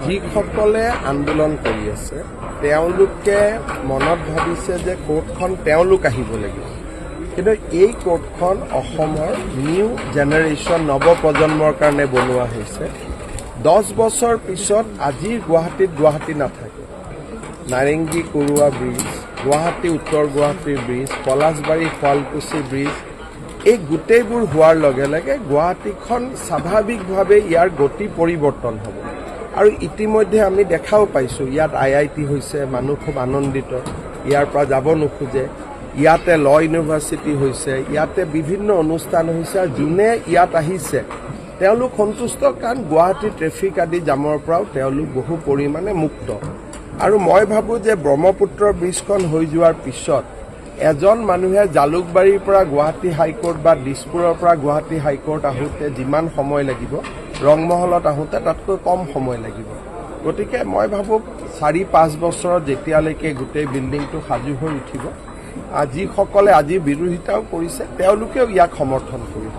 যিসকলে আন্দোলন কৰি আছে তেওঁলোকে মনত ভাবিছে যে কোৰ্টখন তেওঁলোক আহিব লাগিব, কিন্তু এই কোৰ্টখন অসমৰ নিউ জেনেৰেশ্যন নৱপ্ৰজন্মৰ কাৰণে বনোৱা হৈছে। 10 বছৰ পিছত আজিৰ গুৱাহাটী নাথাকে। নাৰেংগী কুৰুৱা ব্ৰিজ, গুৱাহাটী উত্তৰ গুৱাহাটীৰ ব্ৰিজ, পলাশবাৰী শুৱালকুছি ব্ৰিজ, এই গোটেইবোৰ হোৱাৰ লগে লগে গুৱাহাটীখন স্বাভাৱিকভাৱে ইয়াৰ গতি পৰিৱৰ্তন হ'ব। আৰু ইতিমধ্যে আমি দেখাও পাইছোঁ ইয়াত IIT হৈছে, মানুহ খুব আনন্দিত, ইয়াৰ পৰা যাব নোখোজে। ইয়াতে ল ইউনিভাৰ্চিটি হৈছে, ইয়াতে বিভিন্ন অনুষ্ঠান হৈছে, আৰু যোনে ইয়াত আহিছে তেওঁলোক সন্তুষ্ট, কাৰণ গুৱাহাটী ট্ৰেফিক আদি জামৰ পৰাও তেওঁলোক বহু পৰিমাণে মুক্ত। আৰু মই ভাবোঁ যে ব্ৰহ্মপুত্ৰ ব্ৰিজখন হৈ যোৱাৰ পিছত এজন মানুহে জালুকবাৰীৰ পৰা গুৱাহাটী হাইকোৰ্ট বা দিছপুৰৰ পৰা গুৱাহাটী হাইকোৰ্ট আহোঁতে যিমান সময় লাগিব, ৰংমহলত আহোঁতে তাতকৈ কম সময় লাগিব। গতিকে মই ভাবোঁ 4-5 বছৰত যেতিয়ালৈকে গোটেই বিল্ডিংটো সাজু হৈ উঠিব, যিসকলে আজি বিৰোধিতাও কৰিছে তেওঁলোকেও ইয়াক সমৰ্থন কৰিব।